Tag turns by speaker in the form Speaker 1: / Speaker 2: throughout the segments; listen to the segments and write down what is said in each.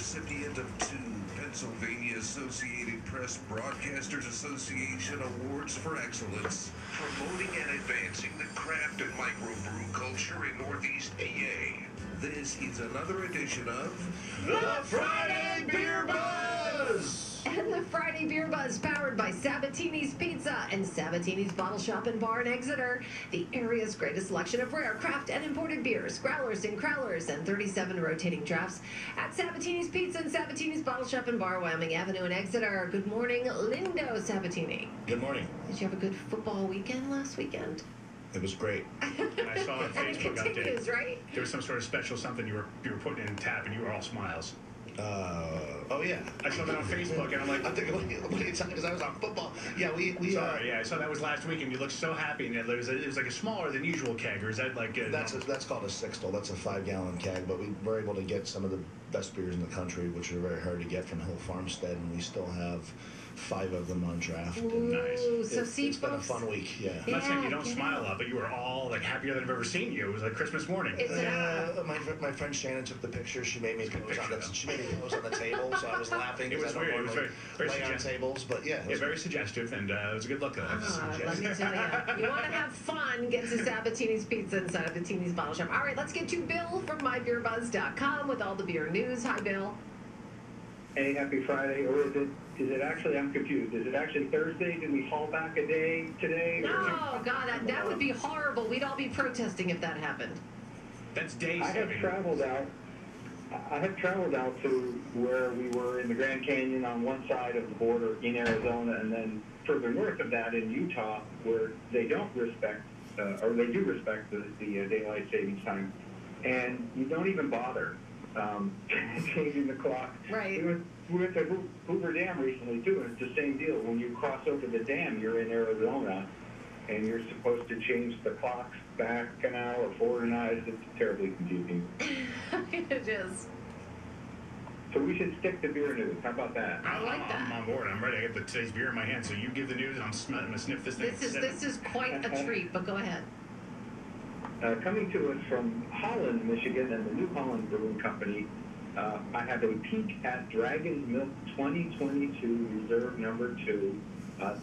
Speaker 1: recipient of 2 Pennsylvania Associated Press Broadcasters Association Awards for Excellence, promoting and advancing the craft and microbrew culture in Northeast PA. This is another edition of
Speaker 2: The Friday Beer Buzz!
Speaker 3: And the Friday Beer Buzz, powered by Sabatini's Pizza and Sabatini's Bottle Shop and Bar in Exeter. The area's greatest selection of rare, craft, and imported beers, growlers and crowlers, and 37 rotating drafts at Sabatini's Pizza and Sabatini's Bottle Shop and Bar, Wyoming Avenue in Exeter. Good morning, Lindo Sabatini.
Speaker 2: Good morning.
Speaker 3: Did you have a good football weekend last weekend?
Speaker 2: It was great.
Speaker 4: I saw on
Speaker 3: And it
Speaker 4: Facebook
Speaker 3: continues,
Speaker 4: update.
Speaker 3: right?
Speaker 4: There was some sort of special something you were putting in the tap, and you were all smiles.
Speaker 2: Oh yeah.
Speaker 4: I saw that on Facebook, and I'm like,
Speaker 2: I'm thinking, what are you talking? Because I was on football. Yeah, we.
Speaker 4: Sorry, yeah, I saw that was last week, and you looked so happy. And it was like a smaller than usual keg, or is that like?
Speaker 2: That's called a sixtel. That's a 5-gallon keg. But we were able to get some of the best beers in the country, which are very hard to get from Hill Farmstead, and we still have 5 of them on draft.
Speaker 4: Nice.
Speaker 3: So see,
Speaker 2: it's been a
Speaker 3: folks,
Speaker 2: fun week. Yeah.
Speaker 4: I'm not saying you don't smile a lot, but you were all like happier than I've ever seen you. It was like Christmas morning.
Speaker 2: My friend Shannon took the picture. She made me pose on the table, so I was laughing.
Speaker 4: It was weird. It was very
Speaker 2: lay on tables, but yeah.
Speaker 4: Yeah, very suggestive, and it was a good look.
Speaker 3: let me tell you, you want to have fun, get to Sabatini's Pizza and Sabatini's Bottle Shop. All right, let's get to Bill from mybeerbuzz.com with all the beer news. Hi, Bill.
Speaker 5: Hey, happy Friday. Or is it actually, I'm confused, is it actually Thursday? Did we fall back a day today?
Speaker 3: Oh, God, that would be horrible. We'd all be protesting if that happened.
Speaker 4: That's day
Speaker 5: I have
Speaker 4: 7.
Speaker 5: traveled out to where we were in the Grand Canyon on one side of the border in Arizona, and then further north of that in Utah, where they don't respect, or they do respect the daylight savings time, and you don't even bother changing the clock.
Speaker 3: Right.
Speaker 5: We went to Hoover Dam recently, too, and it's the same deal. When you cross over the dam, you're in Arizona, and you're supposed to change the clocks back an hour, forward an hour. It's terribly confusing.
Speaker 3: It is.
Speaker 5: So we should stick to beer news. How about that?
Speaker 3: I like that.
Speaker 4: I'm on board. I'm ready. I got today's beer in my hand, so you give the news, and I'm going to sniff this thing.
Speaker 3: This is quite a treat, but go ahead.
Speaker 5: Coming to us from Holland, Michigan, and the New Holland Brewing Company, I have a peek at Dragon's Milk 2022 Reserve Number 2.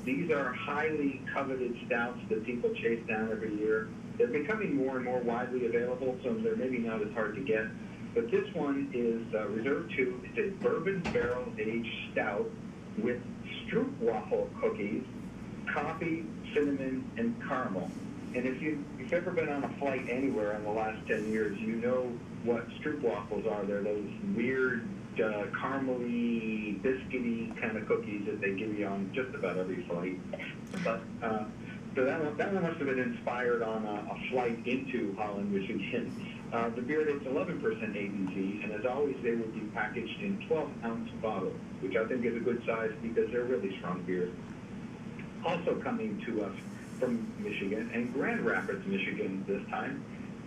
Speaker 5: These are highly coveted stouts that people chase down every year. They're becoming more and more widely available, so they're maybe not as hard to get. But this one is Reserve 2. It's a bourbon barrel-aged stout with stroopwafel cookies, coffee, cinnamon, and caramel. And if you've ever been on a flight anywhere in the last 10 years, you know what stroopwafels are. They're those weird, caramely, biscuity kind of cookies that they give you on just about every flight. But so that one must have been inspired on a flight into Holland, Michigan. The beer is 11% ABV, and as always, they will be packaged in 12-ounce bottles, which I think is a good size because they're really strong beers. Also coming to us from Michigan, and Grand Rapids, Michigan this time,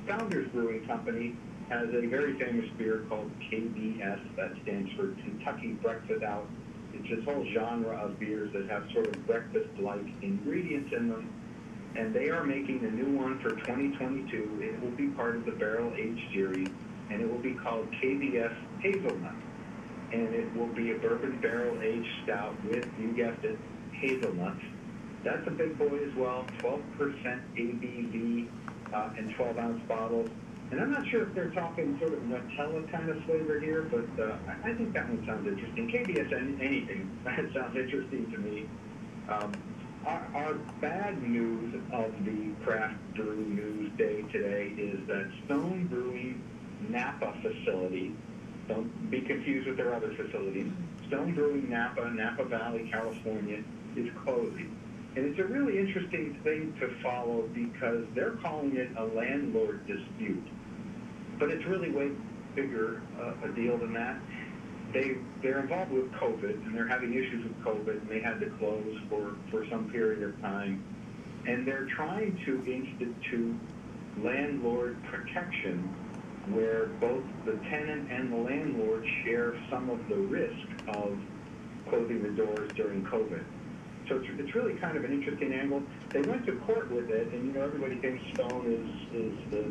Speaker 5: Founders Brewing Company has a very famous beer called KBS, that stands for Kentucky Breakfast Out. It's this whole genre of beers that have sort of breakfast-like ingredients in them, and they are making a new one for 2022. It will be part of the Barrel Age series, and it will be called KBS Hazelnut, and it will be a bourbon barrel-aged stout with, you guessed it, hazelnuts. That's a big boy as well, 12% ABV in 12-ounce bottles. And I'm not sure if they're talking sort of Nutella kind of flavor here, but I think that one sounds interesting. KBS anything, that sounds interesting to me. Our bad news of the craft brew news day today is that Stone Brewing Napa facility, don't be confused with their other facilities, Stone Brewing Napa Valley, California, is closing. And it's a really interesting thing to follow because they're calling it a landlord dispute. But it's really way bigger a deal than that. They're involved with COVID, and they're having issues with COVID, and they had to close for some period of time. And they're trying to institute landlord protection where both the tenant and the landlord share some of the risk of closing the doors during COVID. So it's really kind of an interesting angle. They went to court with it, and everybody thinks Stone is the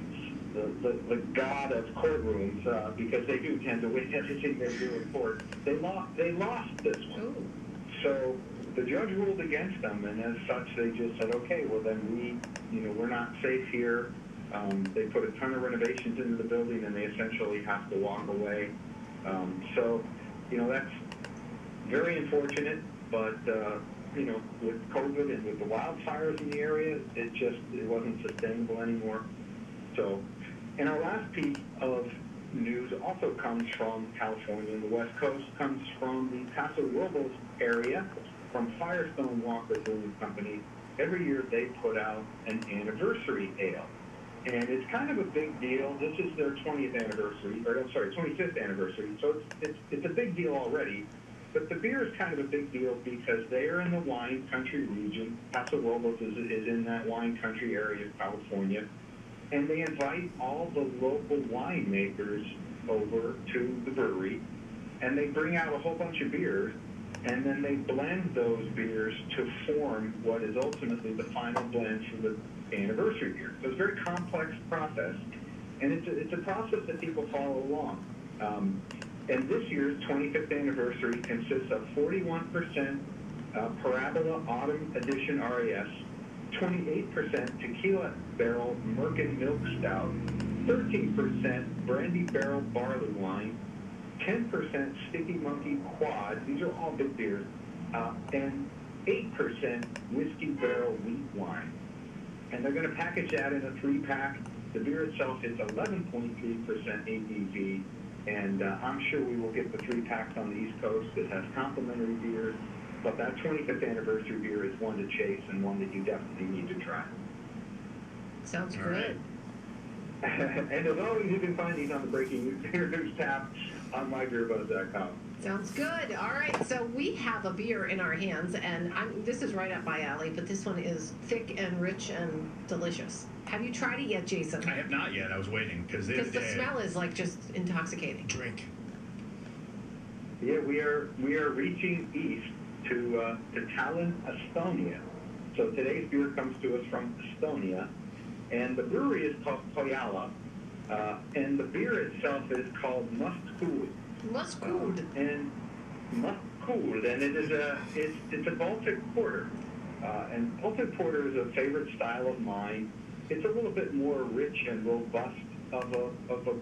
Speaker 5: the god of courtrooms because they do tend to win everything they do in court. They lost this one.
Speaker 3: Ooh.
Speaker 5: So the judge ruled against them, and as such, they just said, okay, well then we're not safe here. They put a ton of renovations into the building, and they essentially have to walk away. So that's very unfortunate, but with COVID and with the wildfires in the area, it wasn't sustainable anymore. So, and our last piece of news also comes from California and the West Coast, comes from the Paso Robles area, from Firestone Walker Brewing Company. Every year they put out an anniversary ale. And it's kind of a big deal. This is their 20th anniversary, or I'm sorry, 25th anniversary. So it's a big deal already. But the beer is kind of a big deal because they are in the wine country region. Paso Robles is in that wine country area of California. And they invite all the local winemakers over to the brewery, and they bring out a whole bunch of beers, and then they blend those beers to form what is ultimately the final blend for the anniversary beer. So it's a very complex process, and it's a process that people follow along. And this year's 25th anniversary consists of 41% Parabola Autumn Edition RAS, 28% Tequila Barrel Merkin Milk Stout, 13% Brandy Barrel Barley Wine, 10% Sticky Monkey Quad, these are all big beers, and 8% Whiskey Barrel Wheat Wine. And they're going to package that in a 3-pack. The beer itself is 11.3% ABV, and I'm sure we will get the 3-packs on the East Coast that has complimentary beers. But that 25th anniversary beer is one to chase and one that you definitely need to try.
Speaker 3: Sounds good.
Speaker 5: And as always, you can find these on the Breaking News tab on mybeerbuzz.com.
Speaker 3: Sounds good. All right, so we have a beer in our hands, and this is right up my alley, but this one is thick and rich and delicious. Have you tried it yet, Jason?
Speaker 4: I have not yet. I was waiting because
Speaker 3: the smell is like just intoxicating.
Speaker 4: Drink.
Speaker 5: Yeah, we are reaching east to Tallinn, Estonia. So today's beer comes to us from Estonia, and the brewery is called Põhjala, and the beer itself is called Must Kuld.
Speaker 3: Must Kuld.
Speaker 5: And Must Kuld, and it's a Baltic porter, and Baltic porter is a favorite style of mine. It's a little bit more rich and robust of a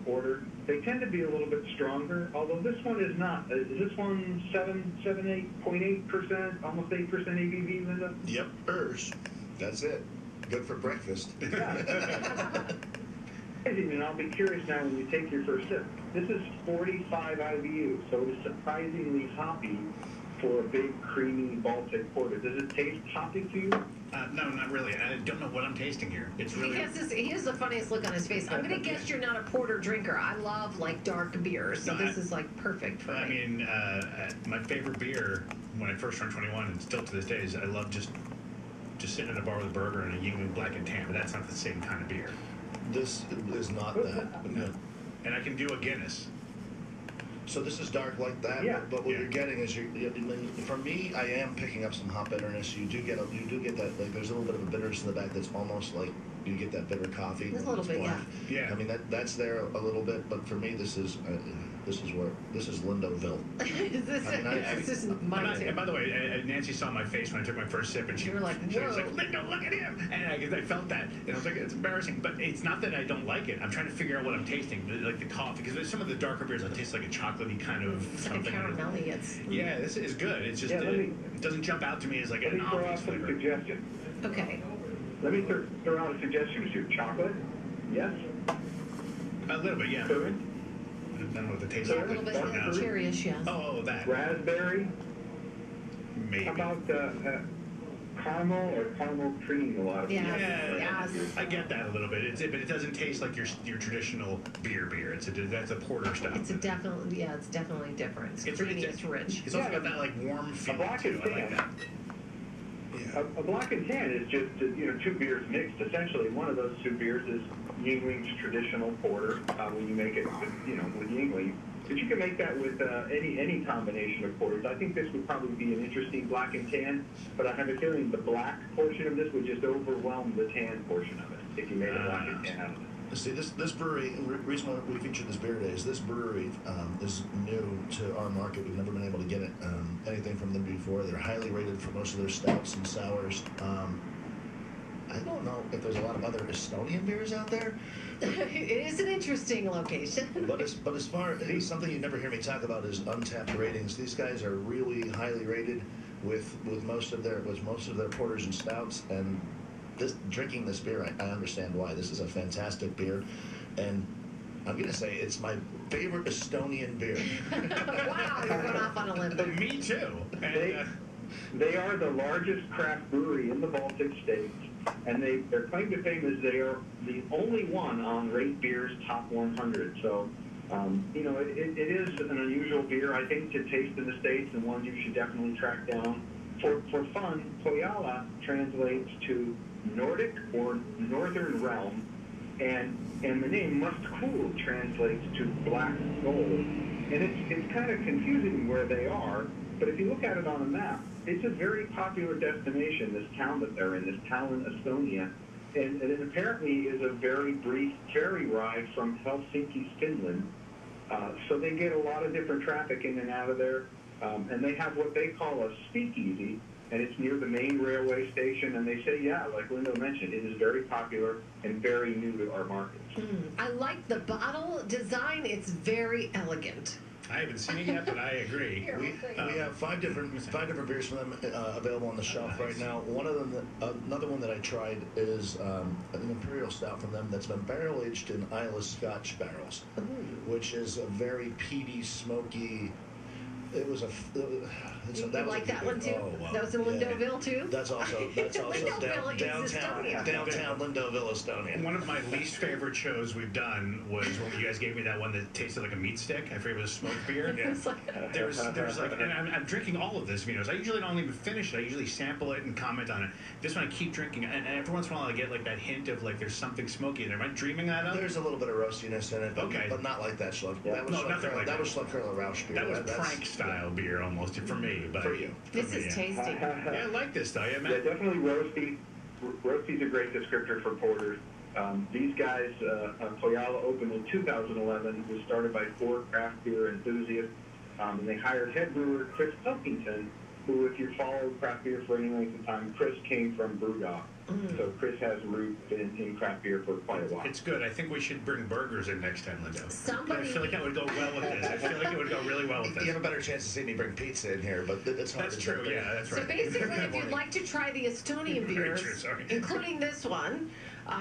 Speaker 5: porter. They tend to be a little bit stronger, although this one is not. Is this one 8.8%, almost 8% ABV, Linda?
Speaker 2: Yep, that's it. Good for breakfast.
Speaker 5: Yeah. And I'll be curious now when you take your first sip. This is 45 IBU, so it is surprisingly hoppy for a big, creamy Baltic porter. Does it taste hoppy to you?
Speaker 4: No, not really. I don't know what I'm tasting here. It's really...
Speaker 3: He has the funniest look on his face. I'm going to guess you're not a porter drinker. I love, dark beers, so this is, perfect for me.
Speaker 4: I mean, my favorite beer when I first turned 21, and still to this day, is I love just sitting in a bar with a burger and a Yingling Black and Tan, but that's not the same kind of beer.
Speaker 2: This is not that.
Speaker 4: No. And I can do a Guinness.
Speaker 2: So this is dark like that,
Speaker 5: yeah.
Speaker 2: But what you're getting is for me, I am picking up some hop bitterness. You do get that, there's a little bit of a bitterness in the back that's almost like you get that bitter coffee.
Speaker 3: Just a little bit,
Speaker 4: yeah.
Speaker 2: I mean that's there a little bit, but for me this is Lindoville.
Speaker 3: This is mine too.
Speaker 4: And by the way, Nancy saw my face when I took my first sip, and she was like, "Lindo, look at him!" And I felt that, and I was like, "It's embarrassing." But it's not that I don't like it. I'm trying to figure out what I'm tasting, like the coffee, because there's some of the darker beers that taste like a chocolatey kind of something.
Speaker 3: Like a caramelly.
Speaker 4: Yeah, this is good. It's just it doesn't jump out to me as like an obvious flavor.
Speaker 5: Suggestion.
Speaker 3: Okay.
Speaker 5: Let me throw out a suggestion to you. Chocolate? Yes?
Speaker 4: A little bit, yeah.
Speaker 5: Currant?
Speaker 4: I don't know what the taste
Speaker 3: Yeah,
Speaker 4: is.
Speaker 3: a little bit cherryish, yes.
Speaker 4: Oh, that.
Speaker 5: Raspberry?
Speaker 4: Maybe.
Speaker 5: How about caramel or caramel cream? A lot of people.
Speaker 3: Yes.
Speaker 4: I get that a little bit. But it doesn't taste like your traditional beer. That's a porter style.
Speaker 3: It's definitely different. It's creamy, it's rich.
Speaker 4: It's also got that warm feel
Speaker 5: A black
Speaker 4: too.
Speaker 5: and
Speaker 4: I like
Speaker 5: tan.
Speaker 4: that. Yeah.
Speaker 5: A black and tan is just two beers mixed. Essentially, one of those two beers is Yingling's traditional porter when you make it with Yingling. But you can make that with any combination of porters. I think this would probably be an interesting black and tan, but I have a feeling the black portion of this would just overwhelm the tan portion of it if you made a black and tan out of it.
Speaker 2: See, this brewery, reason why we featured this beer today is this brewery is new to our market. We've never been able to get anything from them before. They're highly rated for most of their stouts and sours. I don't know if there's a lot of other Estonian beers out there.
Speaker 3: It is an interesting location.
Speaker 2: But as far as something you never hear me talk about is untapped ratings. These guys are really highly rated with most of their porters and stouts. And drinking this beer, I understand why. This is a fantastic beer, and I'm gonna say it's my favorite Estonian beer.
Speaker 3: Wow, you're going off on a limb there.
Speaker 4: Me too.
Speaker 5: They are the largest craft brewery in the Baltic states, and their claim to fame is they are the only one on Rate Beer's Top 100. So, it is an unusual beer, I think, to taste in the States, and one you should definitely track down. For fun, Põhjala translates to Nordic or Northern Realm, and the name Must Kuld translates to Black Gold. And it's kind of confusing where they are, but if you look at it on a map, it's a very popular destination, this town that they're in, this Tallinn, Estonia. And it apparently is a very brief ferry ride from Helsinki, Finland. So they get a lot of different traffic in and out of there. And they have what they call a speakeasy, and it's near the main railway station. And they say, yeah, like Linda mentioned, it is very popular and very new to our markets.
Speaker 3: I like the bottle design. It's very elegant.
Speaker 4: I haven't seen it yet, but I agree.
Speaker 2: We have five different beers from them available on the shelf right now. One of them, another one that I tried is an imperial stout from them that's been barrel aged in Islay Scotch barrels, which is a very peaty, smoky. It was a.
Speaker 3: You like that one too?
Speaker 2: Oh, wow.
Speaker 3: That was in Lindoville too.
Speaker 2: That's also downtown Lindoville, Estonia.
Speaker 4: One of my least favorite shows we've done was when you guys gave me that one that tasted like a meat stick. I forget it was smoked beer. There's like, and I'm drinking all of this Vinos. I usually don't even finish it. I usually sample it and comment on it. This one I keep drinking, and every once in a while I get like that hint of like there's something smoky in there. Am I dreaming that up?
Speaker 2: There's a little bit of roastiness in it, but not like that Schluck.
Speaker 5: Yeah.
Speaker 2: That was Schluck-Curler Rausch beer.
Speaker 4: That was prank style beer almost for me. But
Speaker 2: for you.
Speaker 3: This is tasty.
Speaker 4: Yeah, I like this though. Yeah, man.
Speaker 5: Yeah, definitely roasty. Roasty's a great descriptor for porters. These guys, Põhjala opened in 2011. It was started by 4 craft beer enthusiasts, and they hired head brewer Chris Pilkington, who, if you follow craft beer for any length of time, Chris came from Brewdog. So Chris has roots in craft beer for quite a while.
Speaker 4: It's good. I think we should bring burgers in next time, Linda.
Speaker 3: Somebody...
Speaker 4: I feel like that would go well with this. I feel like it would go really well with this.
Speaker 2: You have a better chance to see me bring pizza in here, but it's hard
Speaker 4: That's
Speaker 2: to
Speaker 4: true, yeah, that's right.
Speaker 3: So basically, if you'd like to try the Estonian
Speaker 4: Very
Speaker 3: beers,
Speaker 4: true, sorry.
Speaker 3: including this one,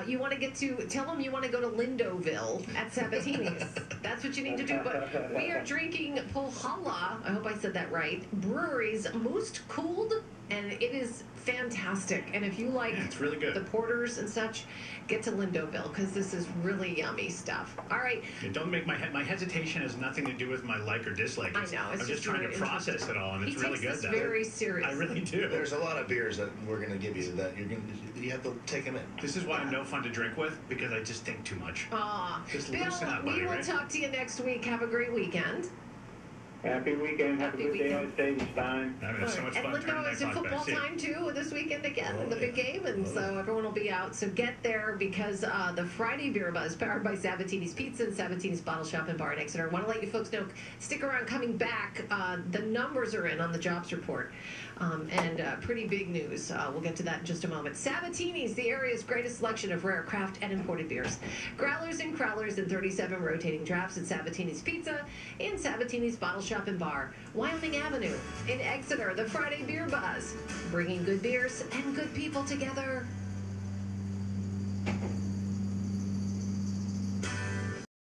Speaker 3: you want to tell them you want to go to Lindoville at Sabatini's. That's what you need to do. But we are drinking Pohjala, I hope I said that right, brewery's Must Kuld, and it is fantastic. And if you like
Speaker 4: it's really good.
Speaker 3: the porters and such, get to Lindoville because this is really yummy stuff. All right.
Speaker 4: Yeah, don't make my hesitation has nothing to do with my like or dislike.
Speaker 3: I know.
Speaker 4: I'm just trying to process it all, and it's really good.
Speaker 3: He takes this very serious.
Speaker 4: I really do.
Speaker 2: There's a lot of beers that we're going to give you that you have to take them in.
Speaker 4: This is why I'm no fun to drink with, because I just think too much. Just
Speaker 3: Bill,
Speaker 4: loosen up, buddy,
Speaker 3: we will
Speaker 4: right?
Speaker 3: talk to you next week. Have a great weekend.
Speaker 5: Happy weekend. Have a good day on stage time.
Speaker 4: I mean, it's so much
Speaker 3: And
Speaker 4: fun.
Speaker 3: Lindo is in football time too this weekend again in the big game, and so everyone will be out. So get there because the Friday Beer Buzz, powered by Sabatini's Pizza and Sabatini's Bottle Shop and Bar in Exeter. I want to let you folks know, stick around. Coming back, the numbers are in on the jobs report, and pretty big news. We'll get to that in just a moment. Sabatini's, the area's greatest selection of rare craft and imported beers, growlers and crowlers, and 37 rotating drafts at Sabatini's Pizza and Sabatini's Bottle Shop and Bar, Wyoming Avenue in Exeter. The Friday Beer Buzz, bringing good beers and good people together.